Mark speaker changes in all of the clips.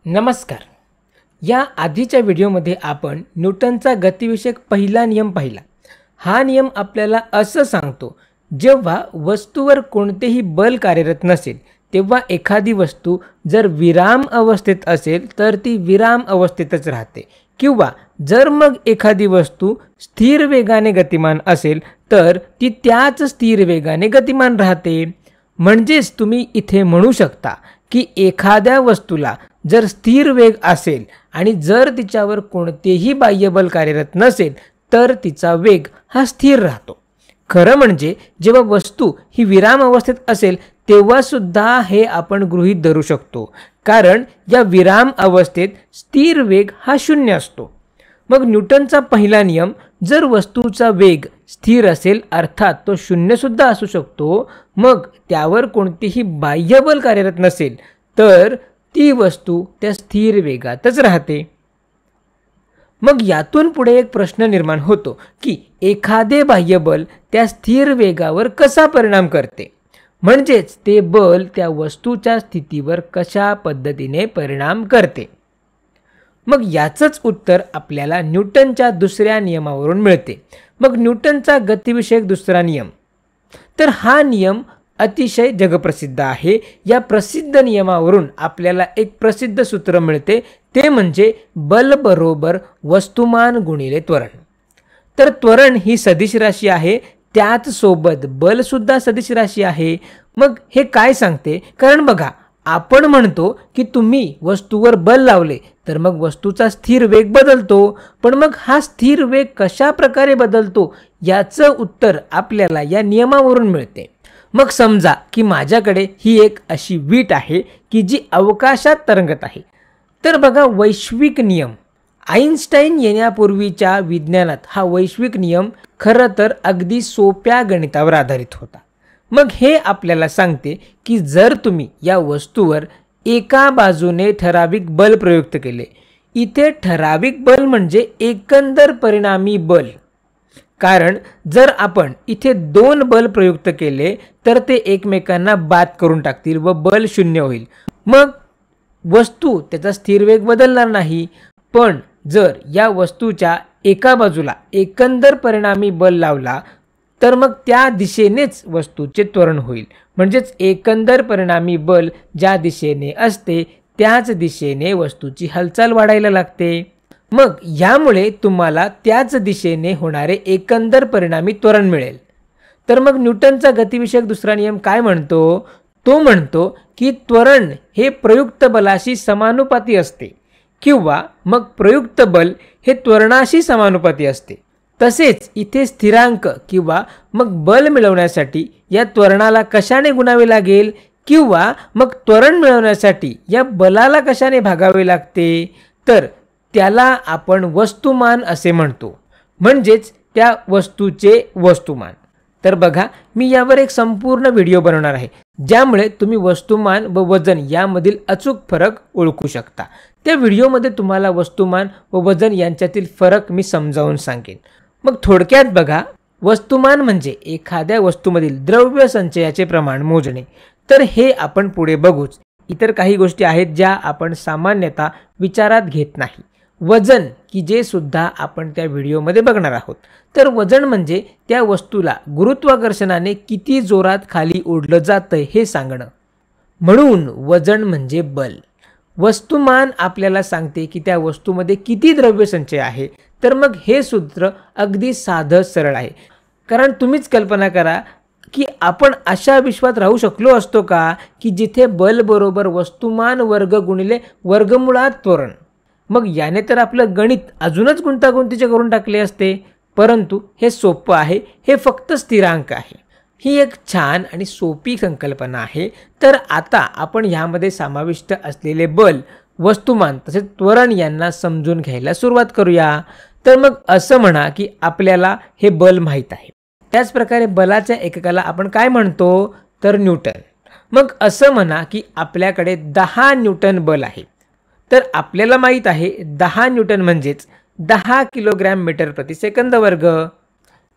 Speaker 1: नमस्कार. या आधीच्या व्हिडिओमध्ये आपण न्यूटनचा गतिविषयक पहिला नियम पाहिला. हा नियम आपल्याला असं सांगतो, जेव्हा वस्तूवर कोणतेही बल कार्यरत नसेल तेव्हा एखादी वस्तू जर विराम अवस्थेत असेल तर ती विराम अवस्थेतच राहते, किंवा जर मग एखादी वस्तू स्थिर वेगाने गतिमान असेल तर ती त्याच स्थिर वेगाने गतिमान राहते. म्हणजेच तुम्ही इथे म्हणू शकता की एखाद्या वस्तूला जर स्थिर वेग असेल आणि जर तिच्यावर कोणतेही बाह्यबल कार्यरत नसेल तर तिचा वेग हा स्थिर राहतो. खरं म्हणजे जेव्हा वस्तू ही विराम अवस्थेत असेल तेव्हा सुद्धा हे आपण गृहीत धरू शकतो, कारण या विराम अवस्थेत स्थिर वेग हा शून्य असतो. मग न्यूटनचा पहिला नियम, जर वस्तूचा वेग स्थिर असेल अर्थात तो शून्यसुद्धा असू शकतो, मग त्यावर कोणतेही बाह्यबल कार्यरत नसेल तर ती वस्तू त्या स्थिर वेगातच राहते. मग यातून पुढे एक प्रश्न निर्माण होतो की एखादे बाह्यबल त्या स्थिर वेगावर कसा परिणाम करते, म्हणजेच ते बल त्या वस्तूच्या स्थितीवर कशा पद्धतीने परिणाम करते. मग याचंच उत्तर आपल्याला न्यूटनच्या दुसऱ्या नियमावरून मिळते. मग न्यूटनचा गतिविषयक दुसरा नियम, तर हा नियम अतिशय जगप्रसिद्ध आहे. या प्रसिद्ध नियमावरून आपल्याला एक प्रसिद्ध सूत्र मिळते, ते म्हणजे बल बरोबर वस्तुमान गुणिले त्वरण. तर त्वरण ही सदिश राशी आहे, त्याच सोबत बल सुद्धा सदिश राशी आहे. मग हे काय सांगते, कारण बघा आपण म्हणतो की तुम्ही वस्तूवर बल लावले तर मग वस्तूचा स्थिर वेग बदलतो, पण मग हा स्थिर वेग कशा प्रकारे बदलतो याचं उत्तर आपल्याला या नियमावरून मिळते. मग समजा की माझ्याकडे ही एक अशी वीट आहे की जी अवकाशात तरंगत आहे. तर बघा वैश्विक नियम, आईन्स्टाईन येण्यापूर्वीच्या विज्ञानात हा वैश्विक नियम खरं तर अगदी सोप्या गणितावर आधारित होता. मग हे आपल्याला सांगते की जर तुम्ही या वस्तूवर एका बाजूने ठराविक बल प्रयुक्त केले, इथे ठराविक बल म्हणजे एकंदर परिणामी बल, कारण जर आपण इथे दोन बल प्रयुक्त केले तर ते एकमेकांना बाद करून टाकतील व बल शून्य होईल. मग वस्तू त्याचा स्थिर वेग बदलणार नाही. पण जर या वस्तूच्या एका बाजूला एकंदर परिणामी बल लावला तर मग त्या दिशेनेच वस्तूचे त्वरण होईल. म्हणजेच एकंदर परिणामी बल ज्या दिशेने असते त्याच दिशेने वस्तूची हालचाल वाढायला लागते. मग यामुळे तुम्हाला त्याच दिशेने होणारे एकंदर परिणामी त्वरण मिळेल. तर मग न्यूटनचा गतिविषयक दुसरा नियम काय म्हणतो, तो म्हणतो की त्वरण हे प्रयुक्त बलाशी समानुपाती असते, किंवा मग प्रयुक्त बल हे त्वरणाशी समानुपाती असते. तसेच इथे स्थिरांक किंवा मग बल मिळवण्यासाठी या त्वरणाला कशाने गुणावे लागेल, किंवा मग त्वरण मिळवण्यासाठी या बलाला कशाने भागावे लागते, तर त्याला आपण वस्तुमान असे म्हणतो, म्हणजेच त्या वस्तूचे वस्तुमान. तर बघा मी यावर एक संपूर्ण व्हिडिओ बनवणार आहे, ज्यामुळे तुम्ही वस्तुमान व वजन यामधील अचूक फरक ओळखू शकता. त्या व्हिडिओमध्ये तुम्हाला वस्तुमान व वजन यांच्यातील फरक मी समजावून सांगेन. मग थोडक्यात बघा, वस्तुमान म्हणजे एखाद्या वस्तूमधील द्रव्य संचयाचे प्रमाण मोजणे. तर हे आपण पुढे बघूच. इतर काही गोष्टी आहेत ज्या आपण सामान्यतः विचारात घेत नाही. वजन की जे सुद्धा आपण त्या व्हिडिओमध्ये बघणार आहोत. तर वजन म्हणजे त्या वस्तूला गुरुत्वाकर्षणाने किती जोरात खाली ओढलं जातं हे सांगणं. म्हणून वजन म्हणजे बल. वस्तुमान आपल्याला सांगते की त्या वस्तूमध्ये किती द्रव्य संचय आहे. तर मग हे सूत्र अगदी साधं सरळ आहे, कारण तुम्हीच कल्पना करा की आपण अशा विश्वात राहू शकलो असतो का की जिथे बल बरोबर वस्तुमान वर्ग गुणिले वर्गमुळात त्वरण. मग याने तर आपलं गणित अजूनच गुंतागुंतीचे करून टाकले असते. परंतु हे सोपं आहे, हे फक्त स्थिरांक आहे. ही एक छान आणि सोपी संकल्पना आहे. तर आता आपण ह्यामध्ये समाविष्ट असलेले बल, वस्तुमान तसेच त्वरण यांना समजून घ्यायला सुरुवात करूया. तर मग असं म्हणा की आपल्याला हे बल माहीत आहे. त्याचप्रकारे बलाच्या एककाला आपण काय म्हणतो, तर न्यूटन. मग असं म्हणा की आपल्याकडे 10 न्यूटन बल आहे. तर आपल्याला माहीत आहे 10 न्यूटन म्हणजेच 10 किलोग्रॅम मीटर प्रति सेकंद वर्ग.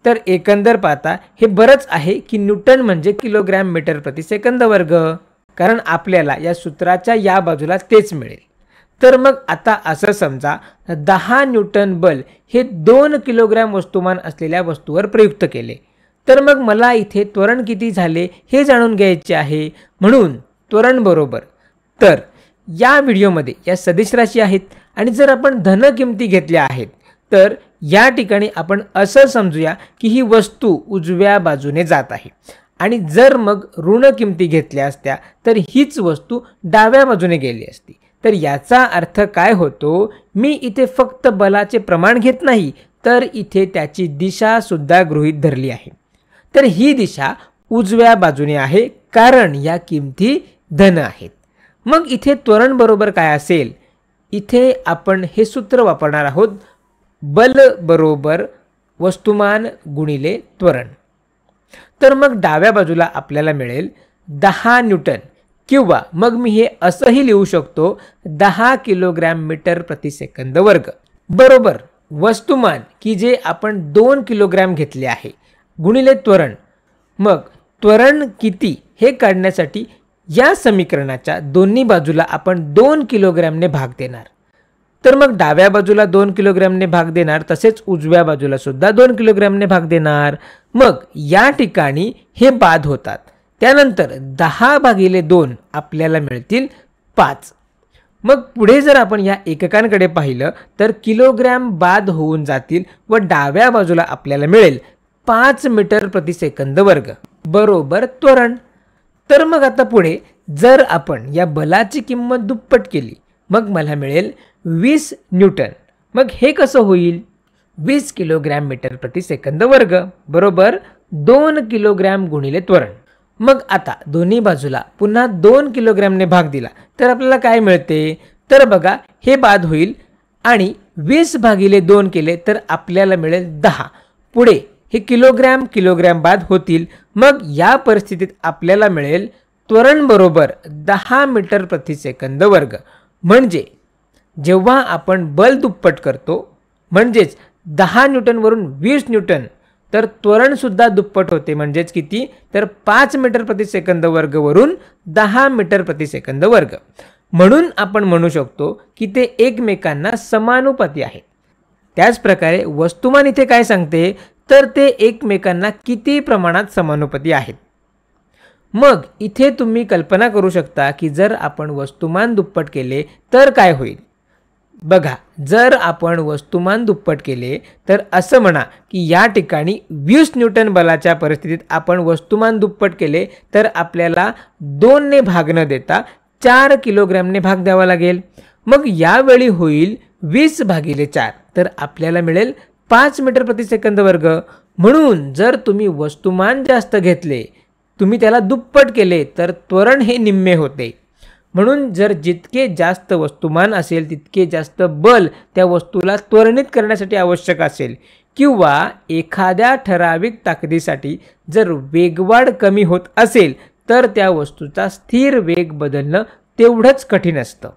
Speaker 1: तर एकंदर पाहता हे बरंच आहे की न्यूटन म्हणजे किलोग्रॅम मीटर प्रति सेकंद वर्ग, कारण आपल्याला या सूत्राच्या या बाजूला तेच मिळेल. तर मग आता असं समजा 10 न्यूटन बल हे 2 किलोग्रॅम वस्तुमान असलेल्या वस्तूवर प्रयुक्त केले, तर मग मला इथे त्वरण किती झाले हे जाणून घ्यायचे आहे. म्हणून त्वरण बरोबर, तर या व्हिडिओमध्ये या सदिश राशी आहेत आणि जर आपण धन किमती घेतल्या आहेत तर या ठिकाणी आपण असं समजूया की ही वस्तू उजव्या बाजूने जात आहे आणि जर मग ऋण किमती घेतल्या असत्या तर हीच वस्तू डाव्या बाजूने गेली असती. तर याचा अर्थ काय होतो, मी इथे फक्त बलाचे प्रमाण घेत नाही तर इथे त्याची दिशा सुद्धा गृहीत धरली आहे. तर ही दिशा उजव्या बाजूने आहे कारण या किमती धन आहेत. मग इथे त्वरण बरोबर काय असेल, इथे आपण हे सूत्र वापरणार आहोत, बल बरोबर वस्तुमान गुणिले त्वरण. तर मग डाव्या बाजूला आपल्याला मिळेल 10 न्यूटन किंवा मग मी हे असंही लिहू शकतो 10 किलोग्रॅम मीटर प्रति सेकंद वर्ग बरोबर वस्तुमान की जे आपण 2 किलोग्रॅम घेतले आहे गुणिले त्वरण. मग त्वरण किती हे काढण्यासाठी या समीकरणाच्या दोन्ही बाजूला आपण 2 किलोग्रॅमने भाग देणार. तर मग डाव्या बाजूला 2 किलोग्रॅमने भाग देणार, तसेच उजव्या बाजूला सुद्धा 2 किलोग्रॅमने भाग देणार. मग या ठिकाणी हे बाद होतात. त्यानंतर 10/2 आपल्याला मिळतील 5. मग पुढे जर आपण या एककांकडे पाहिलं तर किलोग्रॅम बाद होऊन जातील व डाव्या बाजूला आपल्याला मिळेल 5 मीटर प्रति सेकंद वर्ग बरोबर त्वरण. तर मग आता पुढे जर आपण या बलाची किंमत दुप्पट केली मग मला मिळेल 20 न्यूटन. मग हे कसं होईल, 20 किलोग्रॅम मीटर प्रति सेकंद वर्ग बरोबर 2 किलोग्रॅम गुणिले त्वरण. मग आता दोन्ही बाजूला पुन्हा 2 किलोग्रॅमने भाग दिला तर आपल्याला काय मिळते, तर बघा हे बाद होईल आणि 20/2 केले तर आपल्याला मिळेल 10. पुढे हे किलोग्रॅम किलोग्रॅम बाद होतील. मग या परिस्थितीत आपल्याला मिळेल त्वरण बरोबर 10 मीटर प्रति सेकंद वर्ग. म्हणजे जेव्हा आपण बल दुप्पट करतो म्हणजेच 10 न्यूटनवरून 20 न्यूटन तर त्वरण सुद्धा दुप्पट होते. म्हणजेच किती, तर 5 मीटर प्रति सेकंद वर्ग वरून 10 मीटर प्रति सेकंद वर्ग. म्हणून आपण म्हणू शकतो की ते एकमेकांना समानुपाती आहेत. त्याच प्रकारे वस्तुमान इथे काय सांगते, तर ते एकमेकांना किती प्रमाणात समानुपाती आहेत. मग इथे तुम्ही कल्पना करू शकता की जर आपण वस्तुमान दुप्पट केले तर काय होईल. बघा, जर आपण वस्तुमान दुप्पट केले तर असं म्हणा की या ठिकाणी 20 न्यूटन बलाच्या परिस्थितीत आपण वस्तुमान दुप्पट केले तर आपल्याला 2 ने भाग न देता 4 किलोग्रॅमने भाग द्यावा लागेल. मग यावेळी होईल 20/4 तर आपल्याला मिळेल 5 मीटर प्रति सेकंद वर्ग. म्हणून जर तुम्ही वस्तुमान जास्त घेतले, तुम्ही त्याला दुप्पट केले तर त्वरण हे निम्मे होते. म्हणून जर जितके जास्त वस्तुमान असेल तितके जास्त बल त्या वस्तूला त्वरणित करण्यासाठी आवश्यक असेल किंवा एखाद्या ठराविक ताकदीसाठी जर वेगवाढ कमी होत असेल तर त्या वस्तूचा स्थिर वेग बदलणं तेवढंच कठीण असतं.